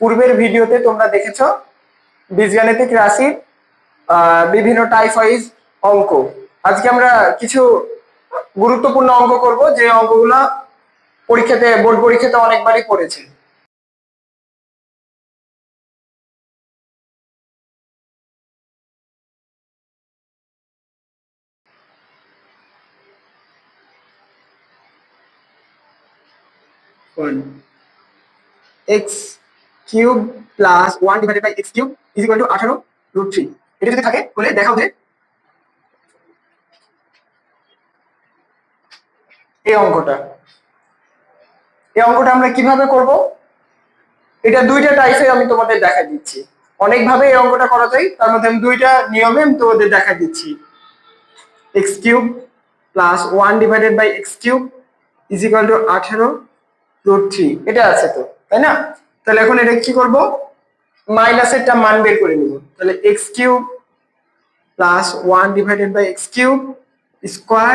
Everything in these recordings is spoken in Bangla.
পূর্বের ভিডিওতে তোমরা দেখেছো বীজগাণিতিক রাশির বিভিন্ন টাইপ ওয়াইজ অঙ্ক। আজকে আমরা কিছু গুরুত্বপূর্ণ অঙ্ক করব, যে অঙ্কগুলো পরীক্ষাতে, বোর্ড পরীক্ষাতে অনেকবারই পড়েছে। X cube plus 1 divided by x cube is equal to 18√3। এটা যদি থাকে বলে দেখাও যে এই অঙ্কটা আমরা কিভাবে করব। এটা দুইটা টাইপে আমি তোমাদের দেখা দিচ্ছি। অনেকভাবে এই অঙ্কটা করা যায়, তার মধ্যে আমি দুইটা নিয়মে আমি তোমাদের দেখা দিচ্ছি। X cube plus 1 divided by x cube is equal to 18√3 এটা আছে তো, তাই না? তাহলে এখন এটা কি করব, মাইনাসেরটা মান বের করে নিব। তাহলে x cube plus 1 divided by x cube square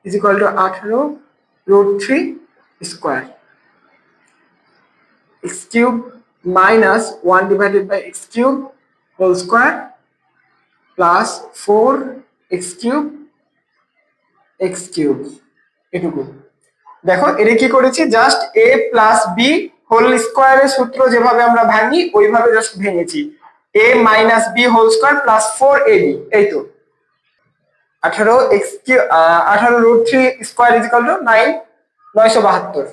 is equal to 18√3 square. x cube minus 1 divided by x cube whole square plus 4x cube x cube। এটুকু দেখো, এটা কি করেছি, just a plus B whole স্কোয়ারের সূত্র যেভাবে আমরা ভাঙি ওইভাবে জাস্ট ভেঙেছি। a minus B whole square plus 4ab, এই তো 18√3 স্কোয়ার ইজ ইকুয়াল টু 972।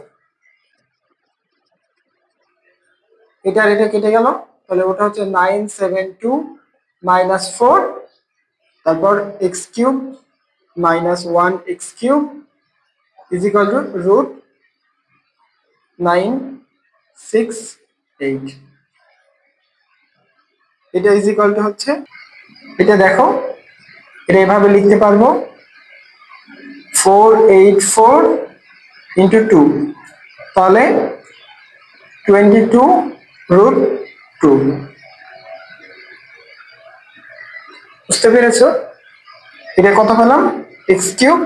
এটা এটা কেটে গেল, তাহলে ওটা হচ্ছে 972 মাইনাস 4, তারপর x cube minus 1 x cube is equal two √968। এটা ইজ ইকুয়াল টু হচ্ছে, এটা দেখো, এটা এভাবে লিখতে পারবো 484 ইন্টু 2, তাহলে 22√2। বুঝতে পেরেছো? এটা কত পেলাম, x cube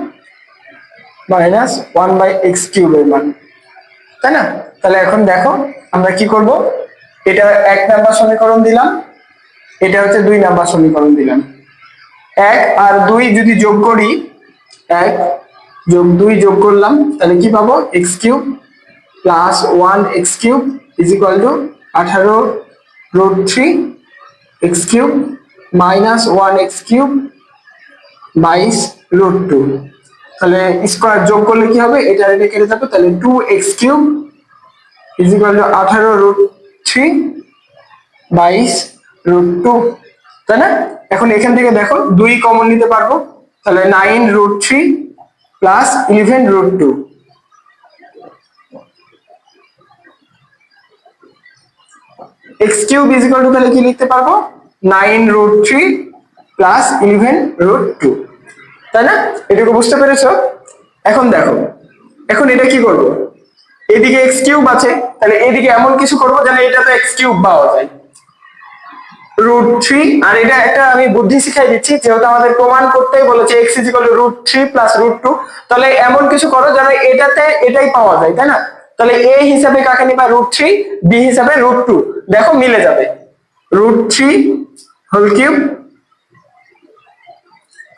minus 1 by x কিউবের মান, তাই না? তাহলে এখন দেখো আমরা কি করব, এটা 1 নাম্বার সমীকরণ দিলাম, এটা হচ্ছে 2 নাম্বার সমীকরণ দিলাম। 1 আর 2 যদি যোগ করি, 1 যোগ 2 যোগ করলাম, তাহলে কি পাবো, x cube plus 1 x cube is equal to 18√3 x cube minus 1 x cube 22√2। তাহলে স্কোয়ার যোগ করলে কি হবে, এটা এটা কেটে যাবে, তাহলে 2x cube is equal to 18√3 22√2, তাই না? এখন এখান থেকে দেখো 2 কমন নিতে পারবো, তাহলে 9√3 plus 11√2। x cube is equal two তাহলে কি লিখতে পারবো, 9√3 প্লাস 11√2, তাই না? এটুকু বুঝতে পেরেছো? এখন দেখো, এখন এটা কি করব, এদিকে এক্স কিউব আছে, তাহলে এদিকে এমন কিছু করবো যেন এটা তো এক্স কিউব পাওয়া যায়, √3। আর এটা একটা আমি বুদ্ধি শিখাই দিচ্ছি, যেহেতু আমাদের প্রমাণ করতেই বলেছে x is equal to √3 plus √2, তাহলে এমন কিছু করো যেন এটাতে এটাই পাওয়া যায়, তাই না? তাহলে a হিসাবে কাকে নিবা, √3, b হিসাবে √2, দেখো মিলে যাবে, √3 হোল কিউব,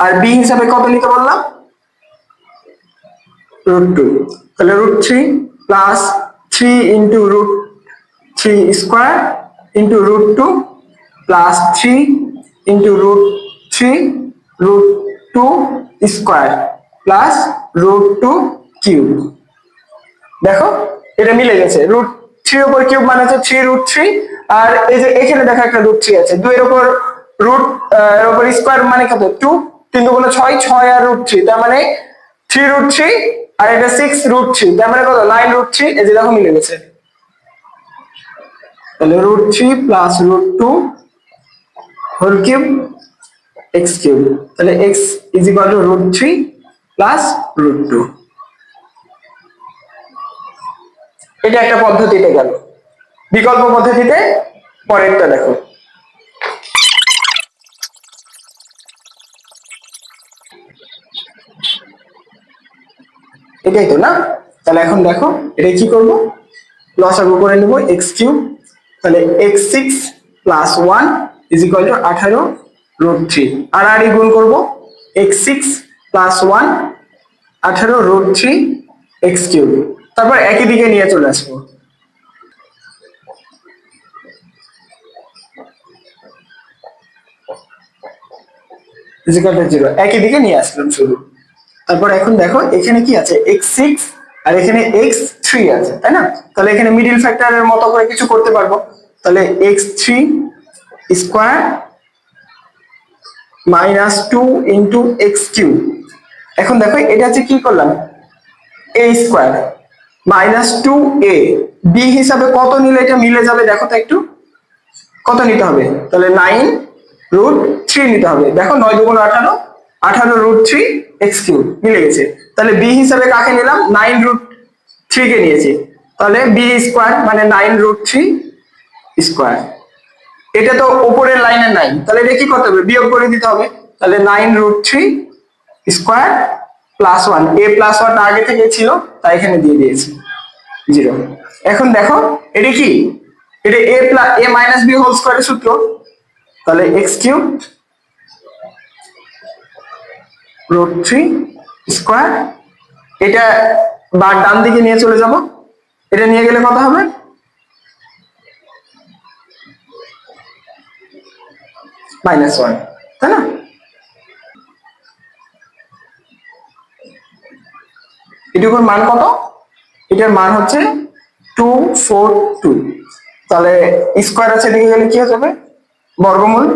আর b হিসাবে কত নিতে বললাম, √2। তাহলে √3 plus 3 into √3 square into √2 plus 3 into √3 √2 square plus √2 cube. দেখো এটা মিলে গেছে, √3 উপর কিউব মানে হচ্ছে 3√3, আর এই যে এখানে দেখো একটা √3 আছে, 2 এর উপর এর উপর স্কোয়ার মানে কত, 2, 3 দুগুণে 6, 6 আর √3, তার মানে 3√3, আর এটা 6√3, তার মানে কত, 9√3। এই যে দেখো মিলে গেছে, তাহলে √3 plus √2 whole cube X cube, তাহলে X is equal to √3 plus √2। এটা একটা পদ্ধতিতে গেল। বিকল্প পদ্ধতিতে পরেরটা দেখো, এটাই তো না? তাহলে এখন দেখো এটা কি করব, লসাগু করে নেব, এক্স কিউব তাহলে x6 plus 1 is equal to 18 root 3 আর গুণ করব x6 plus 1 18 root 3 x cube তারপর একই দিকে নিয়ে চলে আসবো ইজ ইকুয়াল টু 0 একই দিকে নিয়ে আসলাম শুধু তারপর এখন দেখো এখানে কি আছে x6 আর এখানে x3 আছে তাই না তাহলে এখানে মিডল ফ্যাক্টরের মতো করে কিছু করতে পারবো তাহলে x3 square minus 2 into x cube এখন দেখো এটা হচ্ছে কি করলাম a square minus 2a b হিসাবে কত নিলে এটা মিলে যাবে দেখো তো একটু কত নিতে হবে তাহলে 9 রুট 3 নিতে হবে দেখো 9 দুগুণ 18 18 রুট 3 x কিউব মিলে গেছে তাহলে b হিসাবে কাকে নিলাম 9 রুট 3 কে নিয়েছি তাহলে b স্কয়ার মানে 9 রুট 3 স্কয়ার এটা তো উপরের লাইনে নাই তাহলে এটা কি করতে হবে বিয়োগ করে দিতে হবে তাহলে 9 root 3 square plus 1 a plus 1 আগে থেকে ছিল তাই এখানে দিয়ে দিয়েছি 0 এখন দেখো এটা কি এটা a plus a minus b whole স্কয়ারের সূত্র তাহলে x কিউব রুট 3 স্কয়ার এটা বার ডান দিকে নিয়ে চলে যাব এটা নিয়ে গেলে কত হবে মাইনাস 1 তাই না এটুকুর মান কত এটার মান হচ্ছে 242 তাহলে স্কয়ার আছে এদিকে গেলে কি হয়ে যাবে বর্গমূল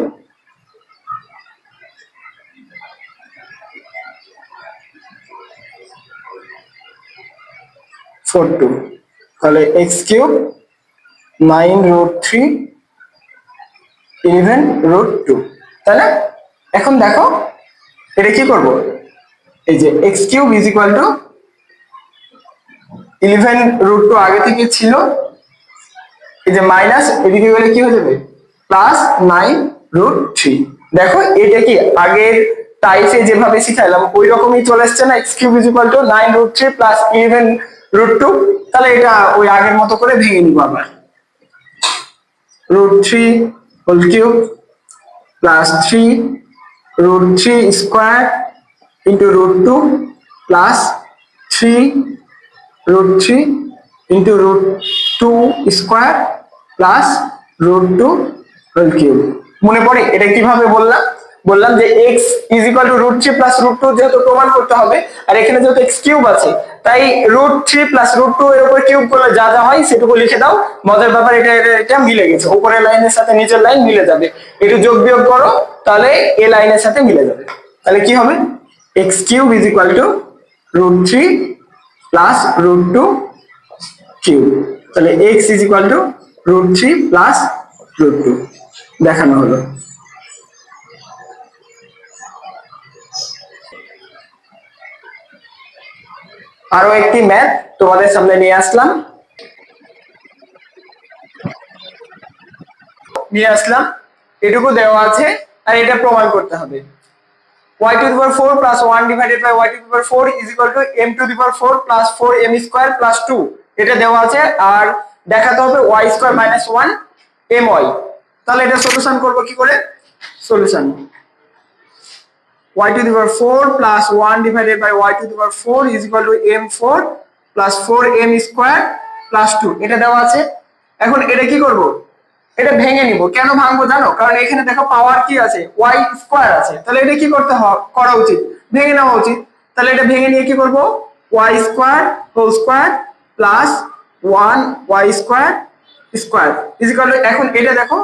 তাহলে x কিউব 9 রুট 3 11 রুট 2 তাই না এখন দেখো এটা কি করব এই যে x cube is equal to 11 root 2 আগে থেকে ছিল এই যে মাইনাস এদিকে গেলে কি হয়ে যাবে প্লাস 9 রুট 3 দেখো এটা কি আগের টাইপে যেভাবে শিখাইলাম ওই রকমই চলে আসছে না x cube is equal to 9 root 3 plus 11 root 2 তাহলে এটা ওই আগের মতো করে ভেঙে নিব আবার root 3 whole cube plus 3 root 3 square into root 2 plus 3 root 3 into root 2 square plus root 2 whole cube মনে পড়ে এটা কিভাবে বললাম যে x is equal to root 3 plus root 2 যেহেতু প্রমাণ করতে হবে আর এখানে যেহেতু x কিউব আছে তাই রুট 3 প্লাস রুট 2 এর উপর কিউব করলে যা যা হয় সেটুকু লিখে দাও মজার ব্যাপার এটা মিলে গেছে উপরের লাইনের সাথে নিচের লাইন মিলে যাবে একটু যোগ বিয়োগ করো তাহলে এই লাইনের সাথে মিলে যাবে তাহলে কি হবে x cube is equal to root 3 plus root 2 cube তাহলে x is equal to root 3 plus root 2 দেখানো হলো আরো একটি ম্যাথ তোমাদের সামনে নিয়ে আসলাম এটুকু দেওয়া আছে আর এটা প্রমাণ করতে হবে y to the power 4 plus 1 divided by y to the power 4 is equal to m to the power 4 plus 4m square plus 2 এটা দেওয়া আছে আর দেখাতে হবে y square minus 1 my তাহলে এটা সলিউশন করব কি করে solution y to the power 4 plus 1 divided by y to the power 4 is equal to m4 plus 4m square plus 2 এটা দেওয়া আছে এখন এটা কি করব এটা ভেঙে নিব কেন ভাঙবো জানো কারণ এখানে দেখো পাওয়ার কি আছে y স্কয়ার আছে তাহলে এটা কি করা উচিত ভেঙে নেওয়া উচিত তাহলে এটা ভেঙে নিয়ে কি করব y square whole square plus 1 y square square is equal to এখন এটা দেখো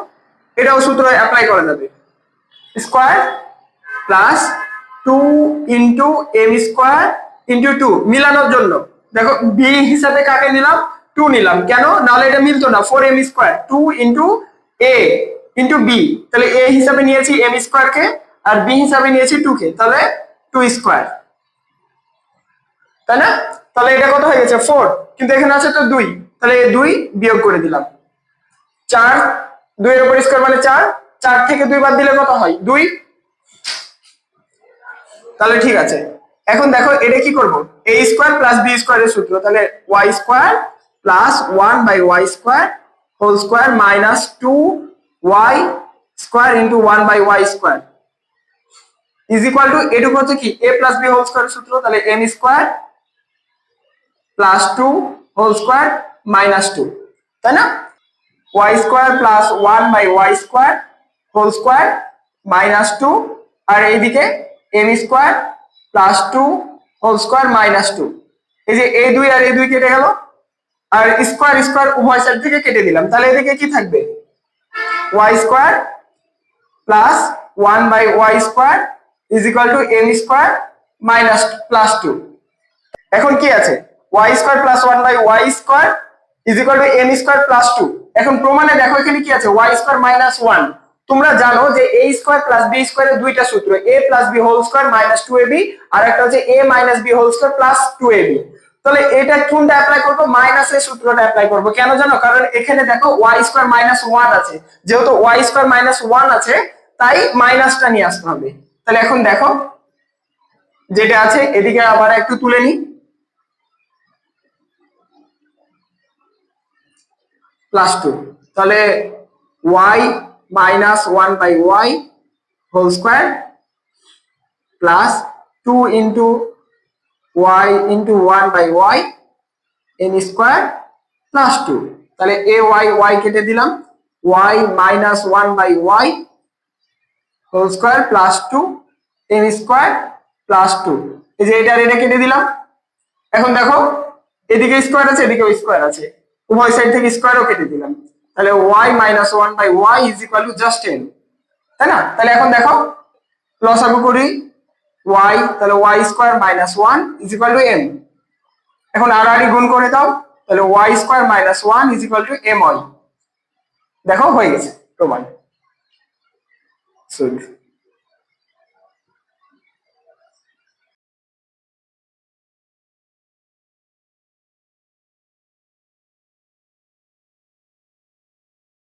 এটাও সূত্র অ্যাপ্লাই করা যাবে square plus 2 into m square into 2 মিলানোর জন্য দেখো b হিসাবে কাকে নিলাম 2 নিলাম কেন নালে এটা মিলতো না 4m square 2 into a into b তাহলে a হিসাবে নিয়েছি m স্কয়ার কে আর b হিসাবে নিয়েছি 2 কে তাহলে 2 স্কয়ার তাই না তাহলে এটা কত হয়ে গেছে 4 কিন্তু এখানে আছে তো 2 তাহলে 2 বিয়োগ করে দিলাম 4 2 এর উপর স্কয়ার মানে 4 4 থেকে 2 বাদ দিলে কত হয় 2 তাহলে ঠিক আছে এখন দেখো এটা কি করব a square plus b square এর সূত্র তাহলে y square plus 1 by y square whole square minus 2y square into 1/y square is equal to, এটুকু হচ্ছে কি a plus b whole square সূত্র, তাহলে m square plus 2 whole square minus 2, তাই না? y square plus 1/y square whole square minus 2, আর এইদিকে m square plus 2 whole square minus 2। এই যে a2 আর a2 কেটে গেল, আর স্কোয়ার স্কোয়ার উভয় সাইড থেকে কেটে দিলাম, তাহলে এদিকে কি থাকবে y square plus 1/y square is equal two m square minus plus 2। এখন কি আছে y square plus 1/y square is equal two m square plus 2। এখন প্রমাণে দেখো এখানে কি আছে y স্কোয়ার মাইনাস 1। তোমরা জানো যে a স্কোয়ার প্লাস b স্কোয়ারের দুইটা সূত্র, a plus b whole square minus 2ab, আর একটা হচ্ছে a minus b whole square plus 2ab। তাহলে এটা কোনটা অ্যাপ্লাই করব? মাইনাসের সূত্রটা অ্যাপ্লাই করব। কেন জানো? কারণ এখানে দেখো y স্কোয়ার মাইনাস 1 আছে, যেহেতু y স্কোয়ার মাইনাস 1 আছে তাই মাইনাসটা নিয়ে আসতে হবে। তাহলে এখন দেখো যেটা আছে এদিকে আবার একটু তুলে নিই, প্লাস 2, তাহলে y minus 1/y whole square plus 2 into y into 1/y n square plus 2। তাহলে y কেটে দিলাম, y minus 1/y whole square plus 2 n square plus 2। এই যে এটা কেটে দিলাম। এখন দেখো এদিকে স্কোয়ার আছে এদিকে স্কোয়ার আছে, উভয় সাইড থেকে স্কোয়ারও কেটে দিলাম, তাহলে y minus 1/y is equal two just n, তাই না? তাহলে এখন দেখো লসাগু করি y, তাহলে y square minus 1 is equal two m। এখন আর গুণ করে দাও, তাহলে y square minus 1 is equal two my। দেখো হয়ে গেছে প্রমাণ।